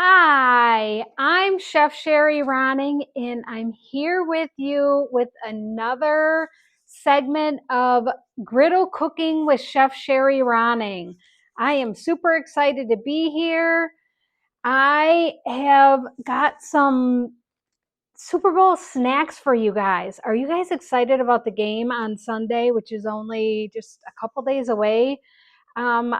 Hi, I'm Chef Sherry Ronning, and I'm here with you with another segment of Griddle Cooking with Chef Sherry Ronning. I am super excited to be here. I have got some Super Bowl snacks for you guys. Are you guys excited about the game on Sunday, which is only just a couple days away? Um,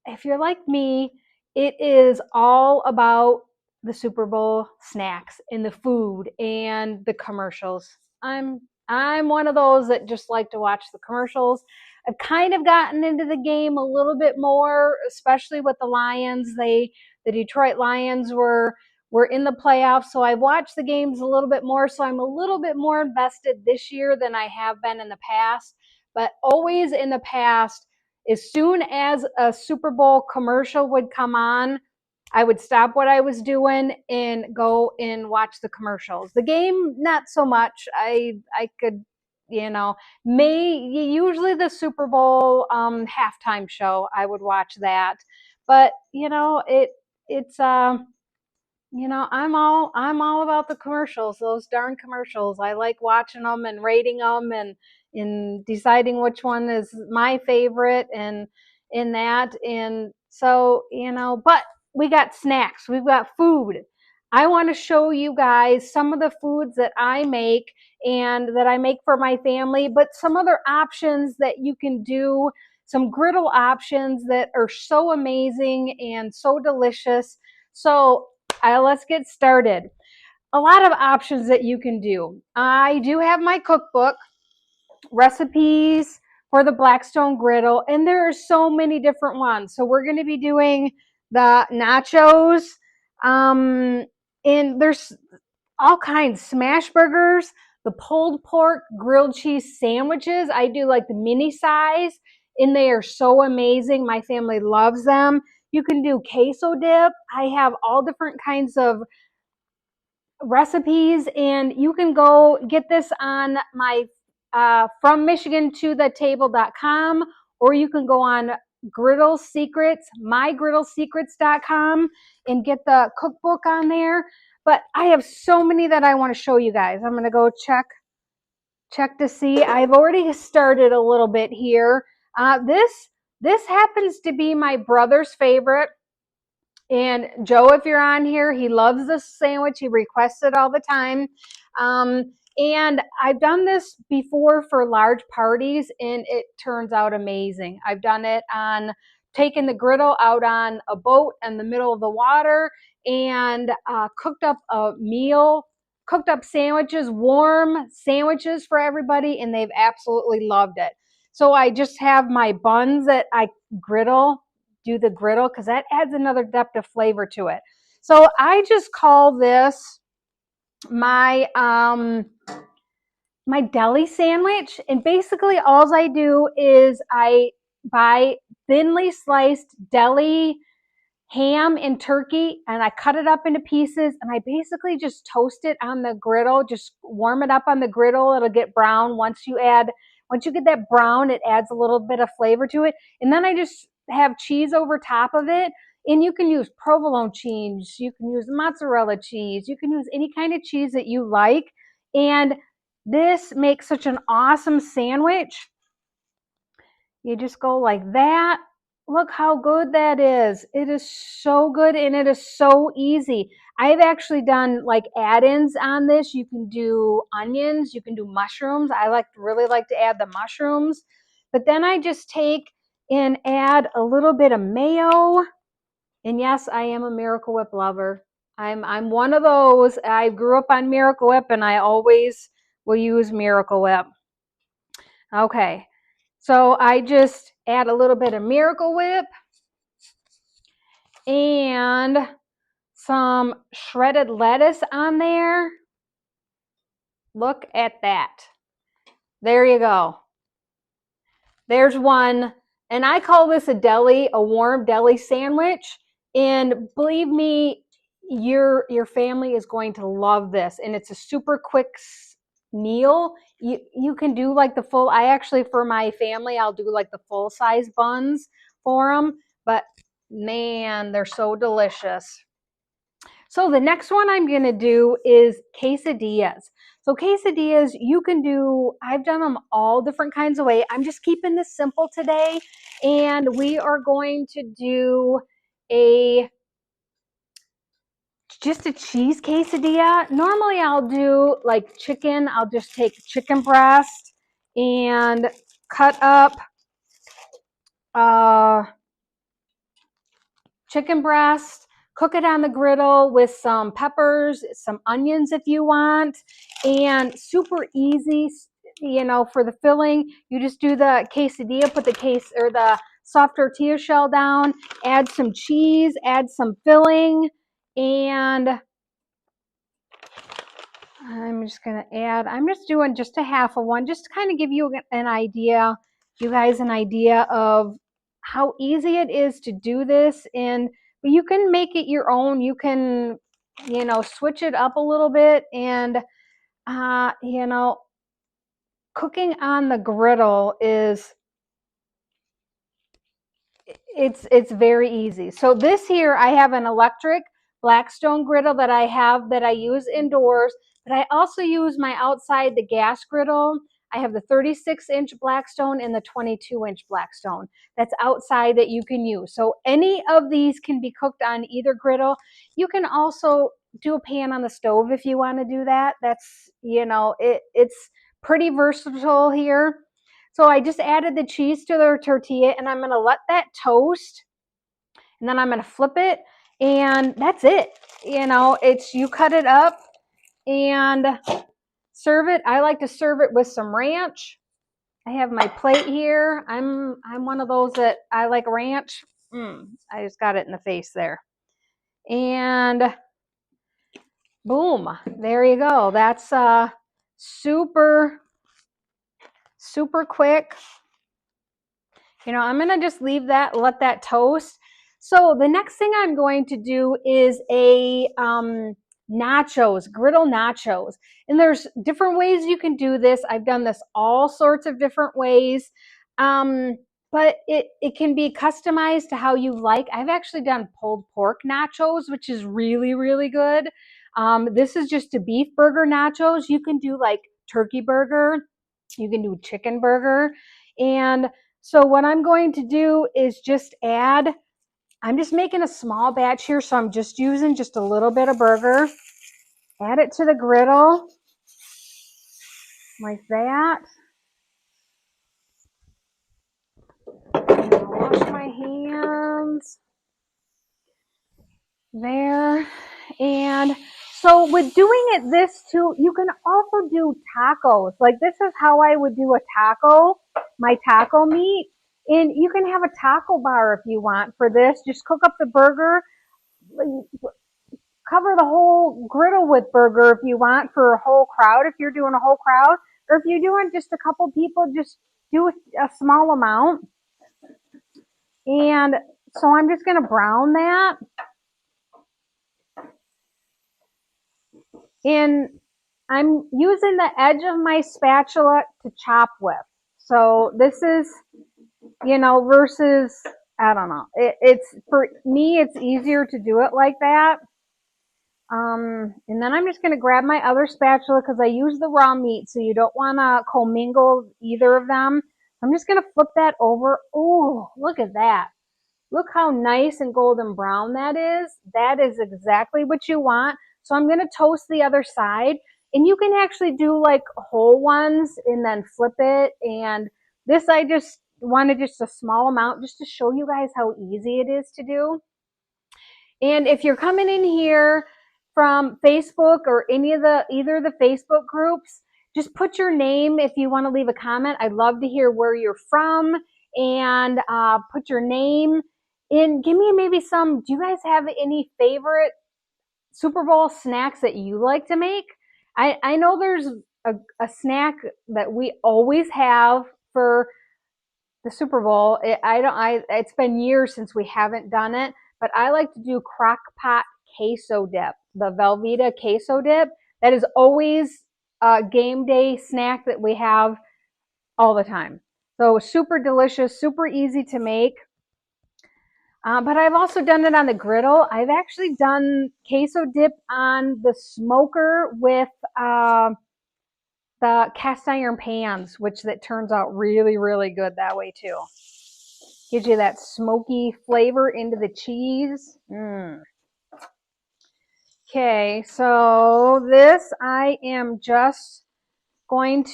if you're like me, it is all about the Super Bowl snacks and the food and the commercials. I'm one of those that just like to watch the commercials. I've kind of gotten into the game a little bit more, especially with the Lions. The Detroit Lions were in the playoffs, so I've watched the games a little bit more. So I'm a little bit more invested this year than I have been in the past. But always in the past, as soon as a Super Bowl commercial would come on, I would stop what I was doing and go and watch the commercials. The game, not so much. I could, usually the Super Bowl halftime show, I would watch that. But I'm all about the commercials. Those darn commercials. I like watching them and rating them and in deciding which one is my favorite and in that. And so, but we got snacks, we've got food. I want to show you guys some of the foods that I make and that I make for my family, but some other options that you can do, some griddle options that are so amazing and so delicious. So let's get started. A lot of options that you can do. I do have my cookbook, recipes for the Blackstone Griddle, and there are so many different ones. So we're going to be doing the nachos, and there's all kinds, smash burgers, the pulled pork grilled cheese sandwiches. I do like the mini size, and they are so amazing. My family loves them. You can do queso dip. I have all different kinds of recipes, and you can go get this on my from Michigan to the table.com, or you can go on Griddle Secrets, mygriddlesecrets.com, and get the cookbook on there. But I have so many that I want to show you guys. I'm going to go check to see. I've already started a little bit here. This happens to be my brother's favorite. And Joe, if you're on here, he loves this sandwich. He requests it all the time. And I've done this before for large parties, and it turns out amazing. I've done it on taking the griddle out on a boat in the middle of the water and cooked up a meal, cooked up sandwiches, warm sandwiches for everybody, and they've absolutely loved it. So I just have my buns that I do the griddle, because that adds another depth of flavor to it. So I just call this my my deli sandwich, and basically all I do is I buy thinly sliced deli ham and turkey, and I cut it up into pieces, and I basically just toast it on the griddle, just warm it up on the griddle. It'll get brown. Once you get that brown, it adds a little bit of flavor to it. And then I just have cheese over top of it. And you can use provolone cheese, you can use mozzarella cheese, you can use any kind of cheese that you like. And this makes such an awesome sandwich. You just go like that. Look how good that is. It is so good, and it is so easy. I've actually done like add-ins on this. You can do onions, you can do mushrooms. I really like to add the mushrooms. But then I just take and add a little bit of mayo. And yes, I am a Miracle Whip lover. I'm one of those. I grew up on Miracle Whip, and I always will use Miracle Whip. Okay. So I just add a little bit of Miracle Whip and some shredded lettuce on there. Look at that. There you go. There's one. And I call this a warm deli sandwich. And believe me, your family is going to love this. And it's a super quick meal. You can do like the full, for my family, I'll do like the full size buns for them, but man, they're so delicious. So the next one I'm going to do is quesadillas. So quesadillas, you can do, I've done them all different kinds of ways. I'm just keeping this simple today. And we are going to do just a cheese quesadilla. Normally I'll do like chicken. I'll just take chicken breast and cut up chicken breast, cook it on the griddle with some peppers, some onions if you want, and super easy, you know, for the filling. You just do the quesadilla, put the soft tortilla shell down, add some cheese, add some filling, and I'm just doing just a half of one, just to kind of give you an idea, you guys an idea of how easy it is to do this. And but you can make it your own. You can, you know, switch it up a little bit. And, you know, cooking on the griddle is, it's very easy. So this here, I have an electric Blackstone griddle that I use indoors, but I also use my outside, the gas griddle. I have the 36-inch Blackstone and the 22-inch Blackstone that's outside that you can use. So any of these can be cooked on either griddle. You can also do a pan on the stove if you want to do that. That's, you know, it's pretty versatile here. So I just added the cheese to the tortilla, and I'm going to let that toast, and then I'm going to flip it, and that's it. You know, you cut it up and serve it. I like to serve it with some ranch. I have my plate here. I'm one of those that I like ranch. I just got it in the face there. And boom, there you go. That's super, super quick. You know, I'm going to just leave that, let that toast. So the next thing I'm going to do is a nachos, griddle nachos. And there's different ways you can do this. I've done this all sorts of different ways. But it can be customized to how you like. I've actually done pulled pork nachos, which is really, really good. This is just a beef burger nachos. You can do like turkey burger. You can do chicken burger. And so what I'm going to do is just I'm just making a small batch here, so I'm just using just a little bit of burger. Add it to the griddle, like that. And I'll wash my hands. There. And so with doing it this too, you can also do tacos. Like this is how I would do a taco, my taco meat. And you can have a taco bar if you want for this. Just cook up the burger, cover the whole griddle with burger if you want for a whole crowd, if you're doing a whole crowd. Or if you're doing just a couple people, just do a small amount. And so I'm just going to brown that. And I'm using the edge of my spatula to chop with. So this is, you know, versus, I don't know. It's for me, it's easier to do it like that. And then I'm just going to grab my other spatula because I use the raw meat, so you don't want to commingle either of them. I'm just going to flip that over. Oh, look at that. Look how nice and golden brown that is. That is exactly what you want. So I'm going to toast the other side. And you can actually do like whole ones and then flip it. And this I just wanted just a small amount just to show you guys how easy it is to do. And if you're coming in here from Facebook or either of the Facebook groups, just put your name if you want to leave a comment. I'd love to hear where you're from, and put your name in. Give me maybe do you guys have any favorite Super Bowl snacks that you like to make? I know there's a snack that we always have for the Super Bowl. It's been years since we haven't done it, but I like to do crock pot queso dip, the Velveeta queso dip. That is always a game day snack that we have all the time. So super delicious, super easy to make. But I've also done it on the griddle. I've actually done queso dip on the smoker with the cast iron pans, which that turns out really, really good that way too. Gives you that smoky flavor into the cheese. Okay, so this I am just I'm going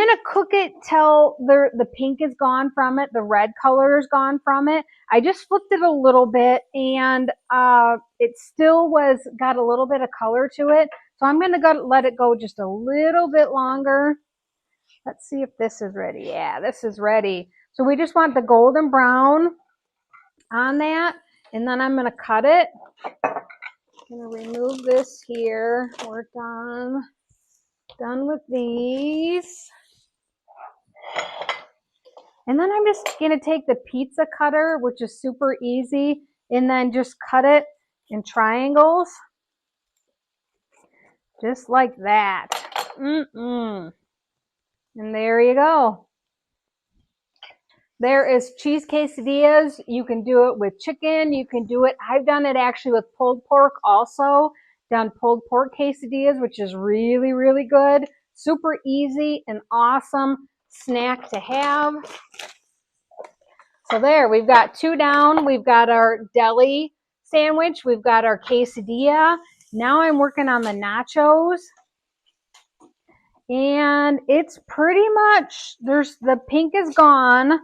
to cook it till the pink is gone from it, the red color is gone from it. I just flipped it a little bit and it still got a little bit of color to it. So I'm going to let it go just a little bit longer. Let's see if this is ready. Yeah, this is ready. So we just want the golden brown on that, and then I'm going to cut it. I'm going to remove this here. We're done with these. And then I'm just going to take the pizza cutter, which is super easy, and then just cut it in triangles. Just like that. And there you go. There is cheese quesadillas. You can do it with chicken. You can do it. I've done it actually with pulled pork also. Done pulled pork quesadillas, which is really, really good. Super easy and awesome snack to have. So there, we've got 2 down. We've got our deli sandwich. We've got our quesadilla. Now I'm working on the nachos. And it's pretty much, the pink is gone.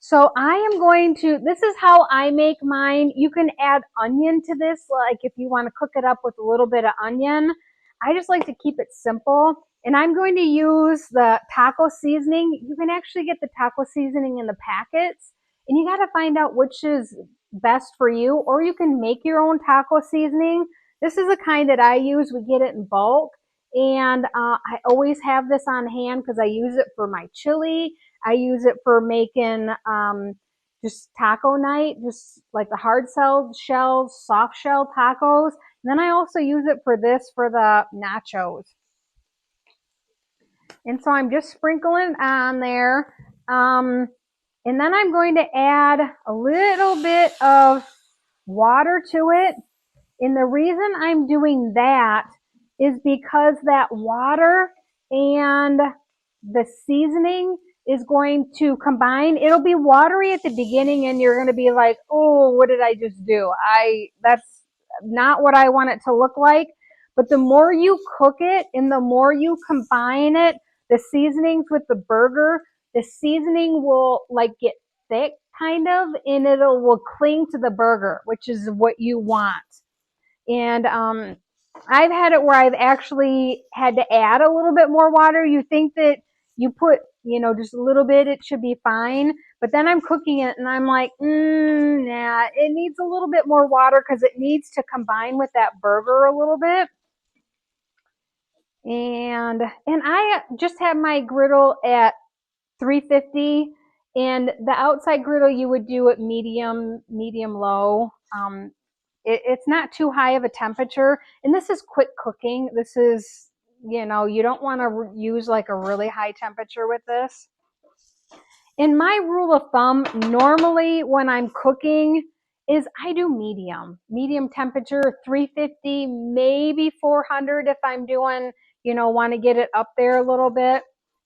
So I am going to, this is how I make mine. You can add onion to this, like if you want to cook it up with a little bit of onion. I just like to keep it simple. And I'm going to use the taco seasoning. You can actually get the taco seasoning in the packets. And you got to find out which is best for you. Or you can make your own taco seasoning. This is the kind that I use. We get it in bulk. And I always have this on hand because I use it for my chili. I use it for making just taco night, just like the hard shells, soft shell tacos. And then I also use it for the nachos. And so I'm just sprinkling on there. And then I'm going to add a little bit of water to it. And the reason I'm doing that is because that water and the seasoning is going to combine. It'll be watery at the beginning and you're going to be like, oh, what did I just do? That's not what I want it to look like. But the more you cook it and the more you combine it, the seasonings with the burger, the seasoning will like get thick kind of, and will cling to the burger, which is what you want. And I've had it where I've actually had to add a little bit more water. You think that you put, just a little bit, it should be fine. But then I'm cooking it and I'm like, nah, it needs a little bit more water because it needs to combine with that burger a little bit. And I just have my griddle at 350, and the outside griddle you would do at medium low. It's not too high of a temperature, and this is quick cooking. This is, you don't want to use like a really high temperature with this. And my rule of thumb normally when I'm cooking is I do medium temperature, 350, maybe 400 if I'm doing, want to get it up there a little bit,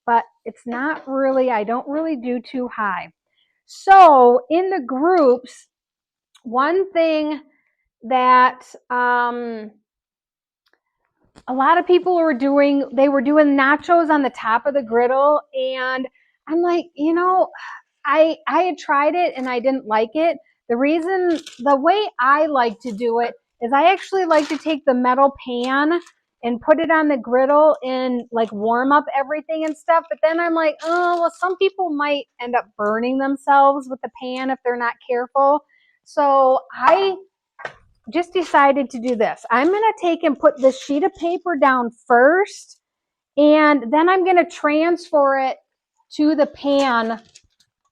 but it's not really, I don't really do too high. So in the groups, one thing that a lot of people they were doing nachos on the top of the griddle, and I'm like, I had tried it and I didn't like it. The way I like to do it is I actually like to take the metal pan and put it on the griddle and like warm up everything and stuff. But then I'm like, oh, well, some people might end up burning themselves with the pan if they're not careful. So I just decided to do this. I'm going to take and put this sheet of paper down first, and then I'm going to transfer it to the pan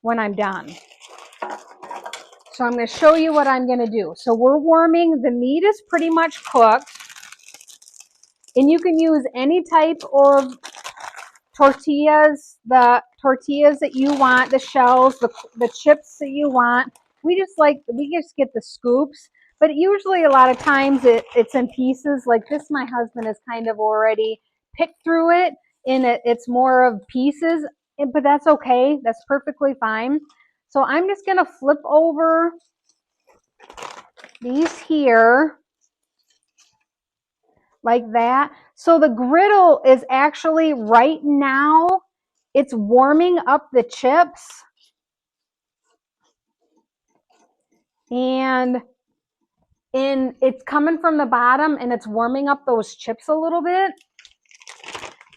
when I'm done. So I'm going to show you what I'm going to do. So we're warming, the meat is pretty much cooked, and you can use any type of tortillas, the tortillas that you want, the shells, the chips that you want. we just get the scoops, but usually a lot of times it's in pieces. Like this, my husband has kind of already picked through it, and it's more of pieces, but that's okay. That's perfectly fine. So I'm just gonna flip over these here like that. So the griddle is actually right now, it's warming up the chips. And it's coming from the bottom and it's warming up those chips a little bit.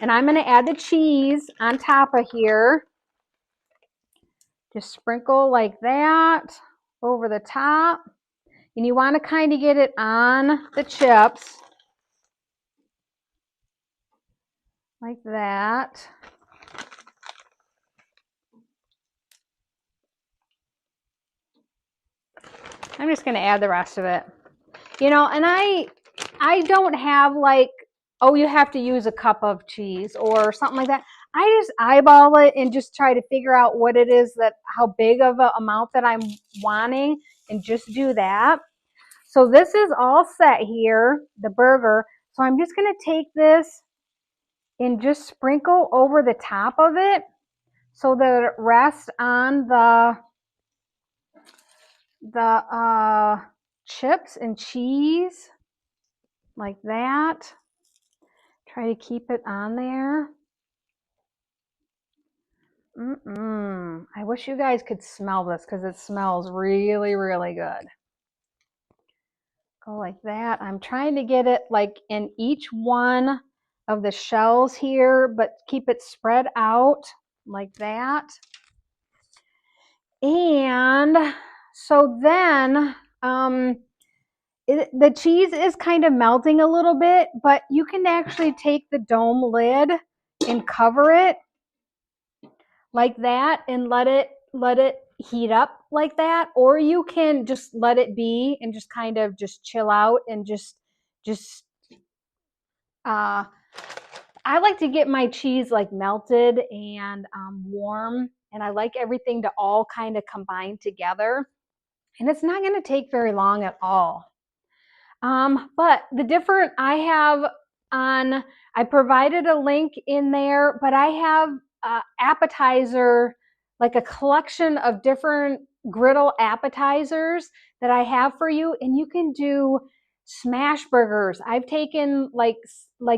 And I'm going to add the cheese on top of here. Just sprinkle like that over the top. And you want to kind of get it on the chips like that. I'm just going to add the rest of it. You know, and I don't have like, oh, you have to use a cup of cheese or something like that. I just eyeball it and just try to figure out what it is that, how big of an amount that I'm wanting, and just do that. So this is all set here, the burger. So I'm just going to take this and just sprinkle over the top of it so that it rests on the chips and cheese like that. Try to keep it on there. I wish you guys could smell this because it smells really, really good. Go like that. I'm trying to get it like in each one of the shells here, but keep it spread out like that. And so then the cheese is kind of melting a little bit, but you can actually take the dome lid and cover it like that and let it heat up like that, or you can just let it be and just kind of just chill out and just I like to get my cheese like melted and warm, and I like everything to all kind of combine together, and it's not going to take very long at all. But the different I have on, I provided a link in there, but I have appetizer, like a collection of different griddle appetizers that I have for you, and you can do smash burgers. I've taken like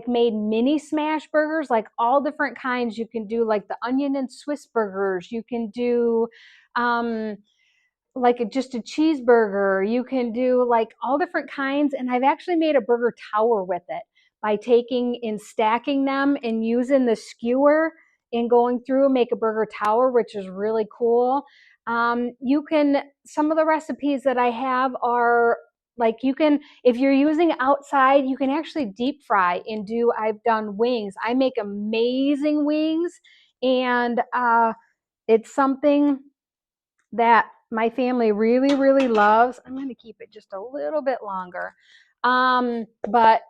made mini smash burgers, like all different kinds. You can do like the onion and Swiss burgers. You can do like just a cheeseburger. You can do like all different kinds. And I've actually made a burger tower with it by taking and stacking them and using the skewer and going through and make a burger tower, which is really cool. You can, some of the recipes that I have are like, you can, if you're using outside, you can actually deep fry and do, I've done wings. I make amazing wings, and it's something that my family really, really loves. I'm going to keep it just a little bit longer. But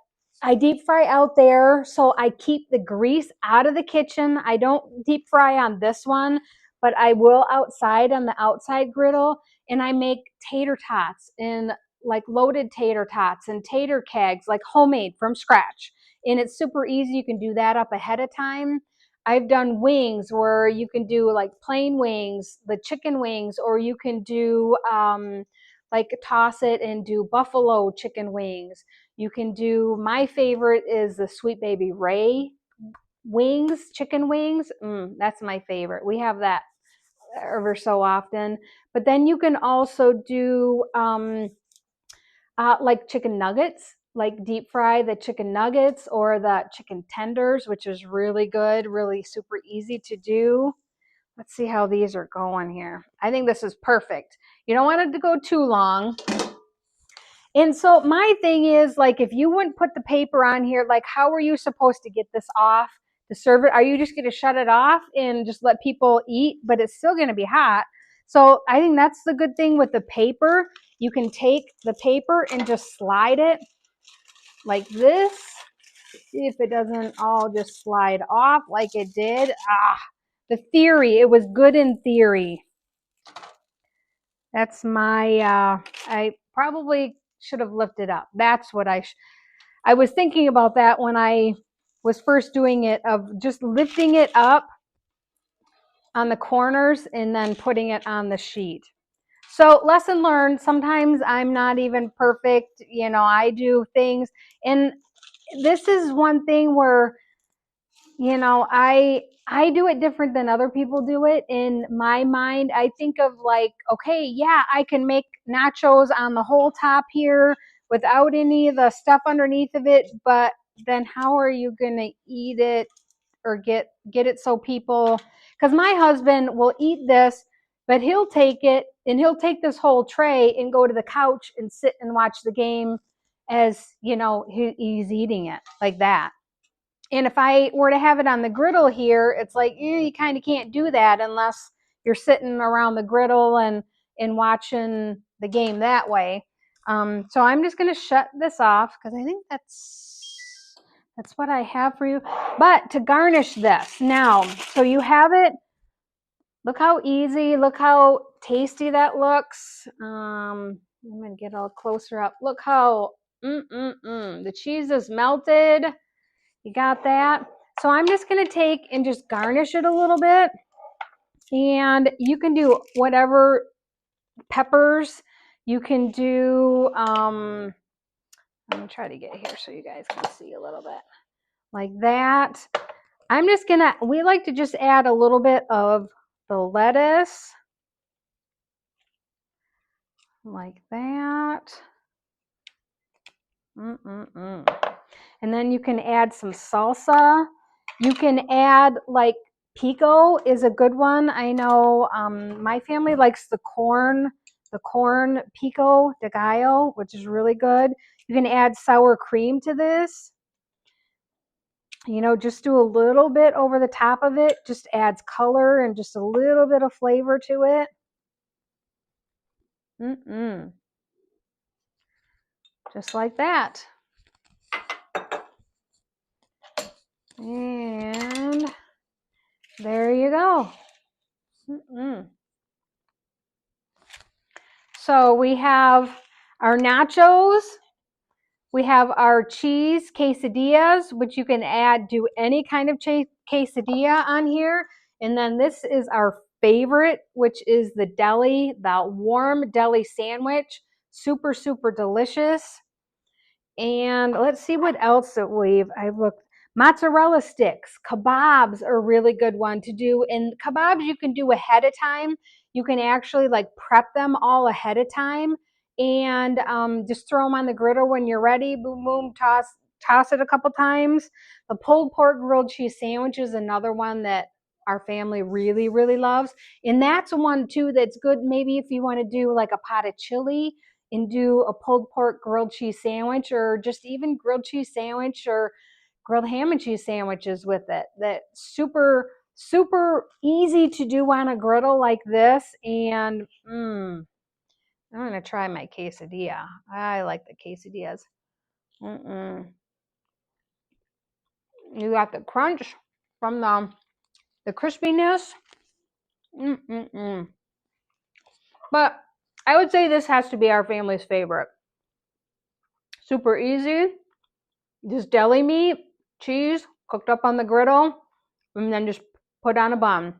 I deep fry out there, so I keep the grease out of the kitchen. I don't deep fry on this one, but I will outside on the outside griddle, and I make tater tots and like loaded tater tots and tater kegs, like homemade from scratch. And it's super easy. You can do that up ahead of time. I've done wings where you can do like plain wings, the chicken wings, or you can do like toss it and do buffalo chicken wings. You can do, my favorite is the Sweet Baby Ray wings, chicken wings. That's my favorite. We have that ever so often. But then you can also do like chicken nuggets, like deep fry the chicken nuggets or the chicken tenders, which is really good, really super easy to do. Let's see how these are going here. I think this is perfect. You don't want it to go too long. And so my thing is, like, if you wouldn't put the paper on here, like, how are you supposed to get this off to serve it? Are you just going to shut it off and just let people eat? But it's still going to be hot. So I think that's the good thing with the paper. You can take the paper and just slide it like this. See if it doesn't all just slide off like it did. The theory, it was good in theory. That's my, I probably should have lifted up. That's what I was thinking about that when I was first doing it, of just lifting it up on the corners and then putting it on the sheet. So lesson learned, sometimes I'm not even perfect. You know, I do things, and this is one thing where, you know, I do it different than other people do it. In my mind, I think of like, okay, yeah, I can make nachos on the whole top here without any of the stuff underneath of it, but then how are you going to eat it or get it so people, because my husband will eat this, but he'll take it and he'll take this whole tray and go to the couch and sit and watch the game as, you know, he's eating it like that. And if I were to have it on the griddle here, it's like, you kind of can't do that unless you're sitting around the griddle and watching the game that way. So I'm just going to shut this off because I think that's what I have for you. But to garnish this now, so you have it. Look how easy, look how tasty that looks. I'm going to get all closer up. Look how the cheese is melted. You got that? So I'm just going to take and just garnish it a little bit. And you can do whatever peppers. You can do, I'm going to try to get here so you guys can see a little bit. Like that. I'm just going to, we like to just add a little bit of the lettuce. Like that. And then you can add some salsa. You can add like pico is a good one. I know my family likes the corn pico de gallo, which is really good. You can add sour cream to this. You know, just do a little bit over the top of it. Just adds color and just a little bit of flavor to it. Just like that. And there you go. So we have our nachos. We have our cheese quesadillas, which you can add, do any kind of quesadilla on here. And then this is our favorite, which is the warm deli sandwich. Super, super delicious. And let's see what else that I've looked. Mozzarella sticks, kebabs are a really good one to do. And kebabs you can do ahead of time. You can actually like prep them all ahead of time and just throw them on the griddle when you're ready. Boom, boom, toss it a couple times. The pulled pork grilled cheese sandwich is another one that our family really, really loves. And that's one too that's good maybe if you want to do like a pot of chili and do a pulled pork grilled cheese sandwich, or just even grilled cheese sandwich or grilled ham and cheese sandwiches with it. That super, super easy to do on a griddle like this. And I'm going to try my quesadilla. I like the quesadillas. You got the crunch from the crispiness. But I would say this has to be our family's favorite. Super easy. Just deli meat, cheese, cooked up on the griddle, and then just put on a bun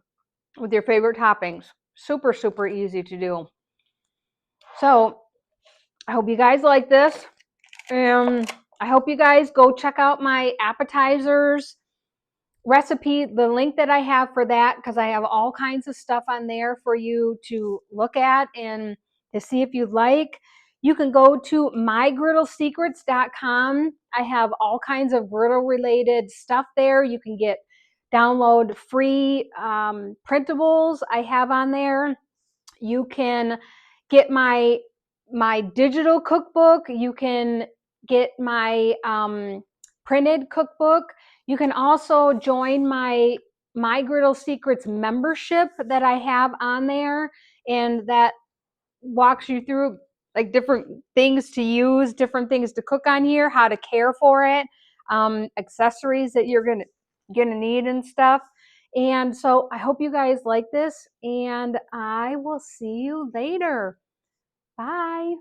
with your favorite toppings. Super, super easy to do. So I hope you guys like this. And I hope you guys go check out my appetizers recipe, the link that I have for that, because I have all kinds of stuff on there for you to look at and to see if you'd like. You can go to mygriddlesecrets.com. I have all kinds of griddle related stuff there. You can download free printables I have on there. You can get my digital cookbook. You can get my printed cookbook. You can also join my Griddle Secrets membership that I have on there, and that walks you through like different things to use, different things to cook on here, how to care for it, accessories that you're gonna need and stuff. And so I hope you guys like this, and I will see you later. Bye.